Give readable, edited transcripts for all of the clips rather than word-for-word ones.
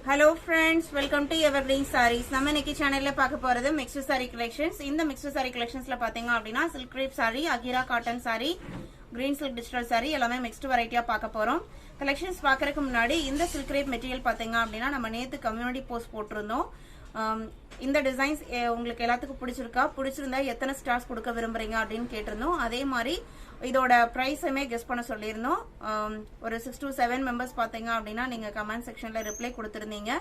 Hello friends, welcome to Evergreen Sarees. நம்ம இன்னைக்கு சேனல்ல பார்க்க போறது mixed saree collections. இந்த mixed saree collectionsல பாத்தீங்க அப்படினா silk crepe saree, agira cotton saree, green silk digital saree எல்லாமே mixed variety-ஆ பார்க்க போறோம். collections பார்க்கறதுக்கு முன்னாடி இந்த silk crepe material பாத்தீங்க அப்படினா நம்ம நேத்து community post போட்டுருந்தோம். இந்த டிசைன்ஸ் உங்களுக்கு எல்லாத்துக்கும் பிடிச்சிருக்கா, பிடிச்சிருந்தா எத்தனை ஸ்டார்ஸ் கொடுக்க விரும்புறீங்க அப்படின்னு கேட்டிருந்தோம். அதே மாதிரி இதோட பிரைஸுமே கெஸ் பண்ண சொல்லியிருந்தோம். ஒரு 6 to 7 மெம்பர்ஸ் பாத்தீங்க அப்படின்னா நீங்க கமெண்ட் செக்ஷன்ல ரிப்ளை கொடுத்துருந்தீங்க.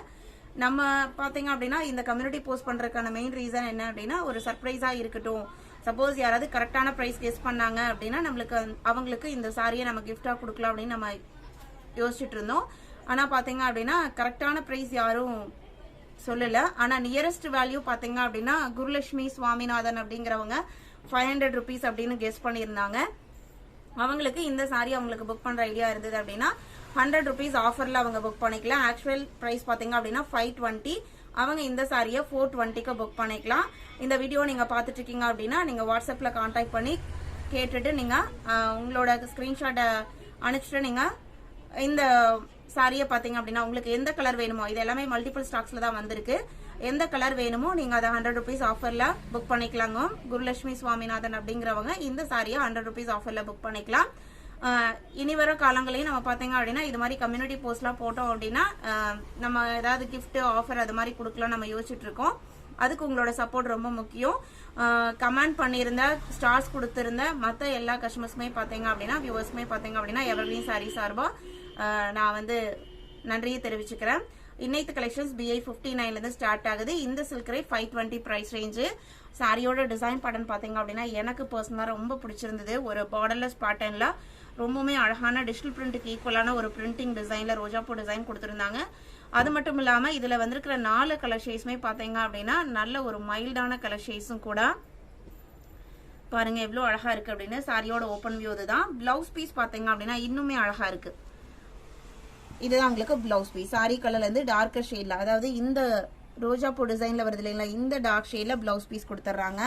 நம்ம பாத்தீங்க அப்படின்னா இந்த கம்யூனிட்டி போஸ்ட் பண்றதுக்கான மெயின் ரீசன் என்ன அப்படின்னா ஒரு சர்ப்ரைஸா இருக்கட்டும். சப்போஸ் யாராவது கரெக்டான பிரைஸ் கெஸ் பண்ணாங்க அப்படின்னா நம்மளுக்கு அவங்களுக்கு இந்த சாரியை நம்ம கிஃப்டா கொடுக்கலாம் அப்படின்னு நம்ம யோசிச்சுட்டு இருந்தோம். ஆனா பாத்தீங்க அப்படின்னா கரெக்டான பிரைஸ் யாரும் சொல்லல. ஆனா நியரஸ்ட் வேல்யூ பாத்தீங்க அப்படின்னா குருலட்சுமி சுவாமிநாதன் அப்படிங்கிறவங்க 500 rupees அப்படின்னு கெஸ் பண்ணியிருந்தாங்க. அவங்களுக்கு இந்த சாரி அவங்களுக்கு புக் பண்ற ஐடியா இருந்தது அப்படின்னா 100 rupees ஆஃபர்ல அவங்க புக் பண்ணிக்கலாம். ஆக்சுவல் பிரைஸ் பாத்தீங்க அப்படின்னா 520. அவங்க இந்த சாரியை 420க்கு புக் பண்ணிக்கலாம். இந்த வீடியோ நீங்க பாத்துட்டு இருக்கீங்க அப்படின்னா நீங்க வாட்ஸ்அப்ல கான்டாக்ட் பண்ணி கேட்டுட்டு நீங்க உங்களோட ஸ்கிரீன்ஷாட் அனுப்பிச்சுட்டு நீங்க இந்த சாரியை பாத்தீங்க அப்படின்னா உங்களுக்கு எந்த கலர் வேணுமோ, இது எல்லாமே மல்டிபிள் ஸ்டாக்ஸ்ல தான் வந்திருக்கு. எந்த கலர் வேணுமோ நீங்க அதை 100 rupees ஆஃபர்ல புக் பண்ணிக்கலாங்க. குருலட்சுமி சுவாமிநாதன் அப்படிங்கிறவங்க இந்த சாரியை 100 rupees ஆஃபர்ல புக் பண்ணிக்கலாம். இனி வர காலங்களையும் நம்ம பாத்தீங்க அப்படின்னா இது மாதிரி கம்யூனிட்டி போஸ்ட்லாம் போட்டோம் அப்படின்னா நம்ம ஏதாவது கிஃப்ட் ஆஃபர் அது மாதிரி கொடுக்கலாம் நம்ம யோசிச்சுட்டு இருக்கோம். அதுக்கு உங்களோட சப்போர்ட் ரொம்ப முக்கியம். கமெண்ட் பண்ணியிருந்த ஸ்டார்ஸ் கொடுத்திருந்த மற்ற எல்லா கஸ்டமர்ஸுமே பாத்தீங்க அப்படின்னா வியூவர்ஸுமே பாத்தீங்க அப்படின்னா எவர்கிரீன் சாரி சார்பா நான் வந்து நன்றியை தெரிவிச்சுக்கிறேன். இன்னைக்கு கலெக்ஷன்ஸ் BI 59ல இருந்து ஸ்டார்ட் ஆகுது. இந்த சில்க் ரேட் 520 பிரைஸ் ரேஞ்சு. சாரியோட டிசைன் பேட்டர்ன் பாத்தீங்க அப்படின்னா எனக்கு பர்சனலா ரொம்ப பிடிச்சிருந்தது. ஒரு பார்டர்லெஸ் பேட்டர்ன்ல ரொம்பவுமே அழகான டிஜிட்டல் பிரிண்ட்டுக்கு ஈக்குவலான ஒரு பிரிண்டிங் டிசைன்ல ரோஜாப்பூ டிசைன் கொடுத்திருந்தாங்க. அது மட்டும் இல்லாம இதுல வந்திருக்கிற 4 கலர் ஷேட்ஸுமே பாத்தீங்க அப்படின்னா நல்ல ஒரு மைல்டான கலர் ஷேட்ஸும் கூட. பாருங்க எவ்வளவு அழகா இருக்கு அப்படின்னு. சாரியோட ஓபன் வியூ இதுதான். பிளவுஸ் பீஸ் பாத்தீங்க அப்படின்னா இன்னுமே அழகா இருக்கு. இதுதான் உங்களுக்கு பிளவுஸ் பீஸ். சாரி கலர்ல இருந்து டார்க்கர் ஷேட்ல, அதாவது இந்த ரோஜாப்பூ டிசைன்ல வருது இல்லைங்களா, இந்த டார்க் ஷேட்ல பிளவுஸ் பீஸ் கொடுத்துட்றாங்க.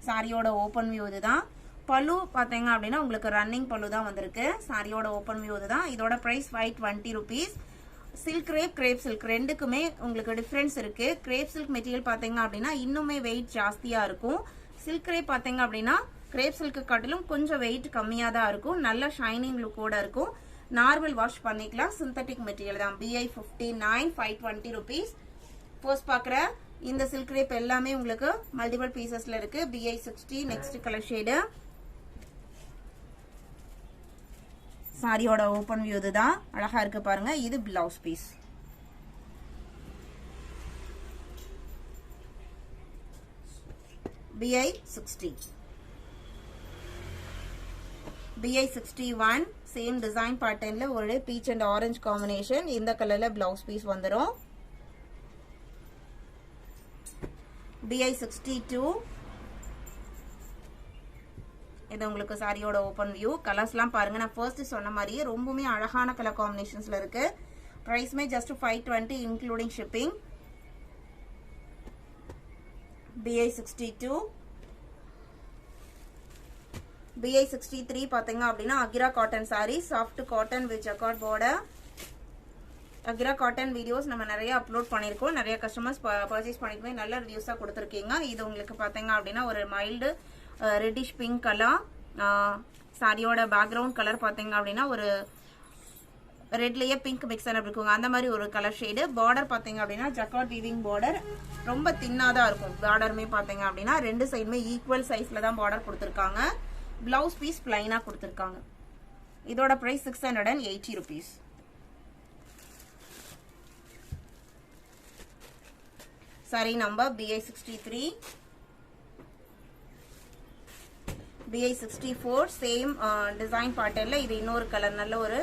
சாரியோட ஓபன் வியூ இதுதான். பல்லு பாத்தீங்க அப்படின்னா உங்களுக்கு ரன்னிங் பல்லு தான் வந்திருக்கு. சாரியோட ஓபன் வியூ இதுதான். இதோட price 520 rupees. Silk crepe, crepe silk ரெண்டுக்குமே உங்களுக்கு டிஃபரன்ஸ் இருக்கு. கிரேப் சில்க் மெட்டீரியல் பாத்தீங்க அப்படின்னா இன்னுமே வெயிட் ஜாஸ்தியா இருக்கும். சில்க் ரேப் பாத்தீங்க அப்படின்னா கிரேப் சில்க்கு காட்டிலும் கொஞ்சம் வெயிட் கம்மியா தான் இருக்கும். நல்ல ஷைனிங் லுக்கோட இருக்கும். நார்மல் வாஷ் பண்ணிக்கலாம். சிந்தட்டிக் மெட்டீரியல் தான். BI 59, 520 rupees. போஸ்ட் பாக்குற இந்த சில்க் ரேப் எல்லாமே உங்களுக்கு மல்டிபிள் பீசஸ்ல இருக்கு. BI 60. Next colour shade. சாரியோட ஓபன் வியூ இதுதான். அழகா இருக்கு பாருங்க. இது blouse piece. BI 60. BI 61. Same design பேட்டர்ன்ல ஒரு பீச் அண்ட் ஆரஞ்சு காம்பினேஷன். இந்த கலர்ல பிளவுஸ் பீஸ் வந்துரும். BI 62. இது உங்களுக்கு சாரியோட ஓபன் வியூ. கலர்ஸ்லாம் பாருங்க. நான் ஃபர்ஸ்ட் சொன்ன மாதிரியே ரொம்பவே அழகான கலர் காம்பினேஷன்ஸ்ல இருக்கு. பிரைஸ்மே just 520 including shipping. BI 62. BI 63 பாத்தீங்க அப்படின்னா Akira cotton sari, soft cotton with jacquard border. Akira cotton videos நம்ம நிறைய அப்லோட் பண்ணிருக்கோம். நிறைய கஸ்டமர்ஸ் பர்ச்சேஸ் பண்ணிக்குமே நல்ல ரிவ்யூஸா கொடுத்துருக்கீங்க. இது உங்களுக்கு பாத்தீங்க அப்படின்னா ஒரு மைல்டு ரெட்டிஷ் பிங்க் கலர். சாரியோட பேக்ரவுண்ட் கலர் பாத்தீங்க அப்படின்னா ஒரு ரெட்லயே பிங்க் மிக்ஸ் ஆன இருக்குங்க. அந்த மாதிரி ஒரு கலர் ஷேடு. பார்டர் பாத்தீங்க அப்படின்னா ஜக்கார்ட் வீவிங் பார்டர். ரொம்ப தின்னாதான் இருக்கும். பார்டருமே பாத்தீங்க அப்படின்னா ரெண்டு சைடுமே ஈக்குவல் சைஸ்ல தான் பார்டர் கொடுத்திருக்காங்க. பிளவுஸ் பீஸ் பிளைனா கொடுத்திருக்காங்க. இதோட price 680 rupees. Sari number BI 63. BI 64. Same design பேட்டர்ன்ல இது இன்னொரு கலர், நல்ல ஒரு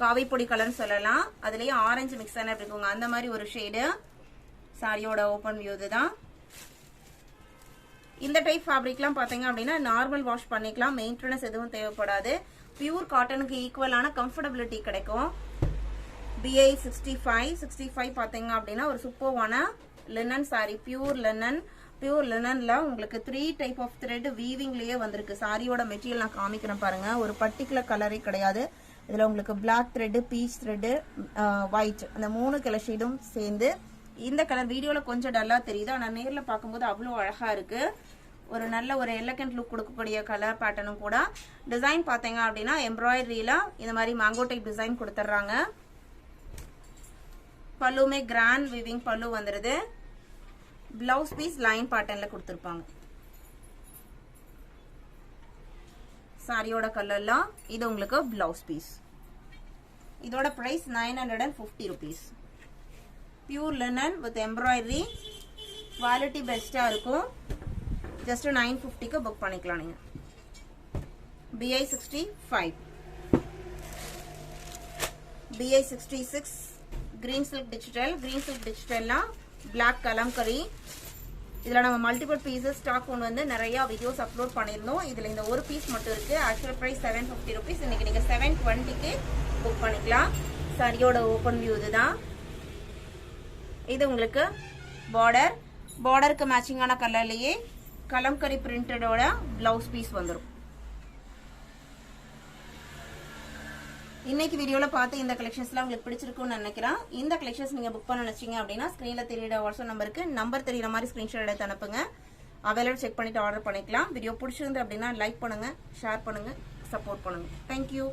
காவி பொடி கலர்னு சொல்லலாம். அதுலயே ஆரஞ்சு மிக்ஸ் ஆன இருக்குங்க. அந்த மாதிரி ஒரு ஷேடு. சாரியோட ஓபன் வியூ இதுதான். இந்த டைப் ஃபேப்ரிக்லாம் பாத்தீங்க அப்படின்னா நார்மல் வாஷ் பண்ணிக்கலாம். மெயின்டெனன்ஸ் எதுவும் தேவைப்படாது. பியூர் காட்டனுக்கு ஈக்குவலான கம்ஃபர்டபிலிட்டி கிடைக்கும். BI 65 பாத்தீங்க அப்படின்னா ஒரு சூப்பர்வான லினன் சாரி. பியூர் லினன்ல உங்களுக்கு 3 டைப் ஆஃப் த்ரெட் வீவிங்லயே வந்திருக்கு. சாரியோட மெட்டீரியல் நான் காமிக்கிறேன் பாருங்க. ஒரு பர்டிகுலர் கலரே கிடையாது. இதில் உங்களுக்கு black thread, peach thread, white, அந்த 3 கலர் ஷேடும் சேர்ந்து இந்த கலர் வீடியோவில் கொஞ்சம் டல்லாக தெரியுது, ஆனால் நேரில் பார்க்கும்போது அவ்வளோ அழகாக இருக்குது. ஒரு நல்ல ஒரு எலகண்ட் லுக் கொடுக்கக்கூடிய கலர் பேட்டர்னும் கூட. டிசைன் பார்த்தீங்க அப்படின்னா எம்ப்ராய்டரியில் இந்த மாதிரி மேங்கோ டைப் டிசைன் கொடுத்துட்றாங்க. பல்லுமே கிராண்ட் விவிங் பல்லு வந்துடுது. பிளவுஸ் பீஸ் லைன் பேட்டர்னில் கொடுத்துருப்பாங்க. சாரியோட கலர்லாம் இது உங்களுக்கு பிளவுஸ் பீஸ். இதோட price 950 rupees. Pure linen with embroidery, quality பெஸ்டா இருக்கும். ஜஸ்ட் 950க்கு புக் பண்ணிக்கலாம் நீங்க. BI 65, BI 66 green silk digital. Green silk டிஜிட்டல்னா பிளாக் கலம்கரி. இதில் நம்ம மல்டிபிள் பீசஸ் ஸ்டாக் கொண்டு வந்து நிறைய வீடியோஸ் அப்லோட் பண்ணியிருந்தோம். இதில் இந்த ஒரு பீஸ் மட்டும் இருக்கு. Actual price 750 rupees. இன்னைக்கு நீங்கள் 720க்கு புக் பண்ணிக்கலாம். சாரியோட ஓப்பன் வியூ இதுதான். இது உங்களுக்கு பார்டருக்கு மேட்சிங்கான கலர்லேயே கலம்கரி பிரிண்டடோட பிளவுஸ் பீஸ் வந்துடும். இன்னைக்கு வீடியோவில் பார்த்து இந்த கலெக்ஷன்ஸ்லாம் உங்களுக்கு பிடிச்சிருக்கும்னு நினைக்கிறேன். இந்த கலெக்ஷன்ஸ் நீங்கள் புக் பண்ண நினைச்சீங்க அப்படின்னா ஸ்க்ரீனில் தெரியுற வாட்ஸ்அப் நம்பர் தெரியுற மாதிரி ஸ்க்ரீன்ஷாட் எடுத்து அனுப்புங்க. அவைலபிள் செக் பண்ணிட்டு ஆர்டர் பண்ணிக்கலாம். வீடியோ பிடிச்சிருந்து அப்படின்னா லைக் பண்ணுங்க, ஷேர் பண்ணுங்க, சப்போர்ட் பண்ணுங்க. தேங்க்யூ.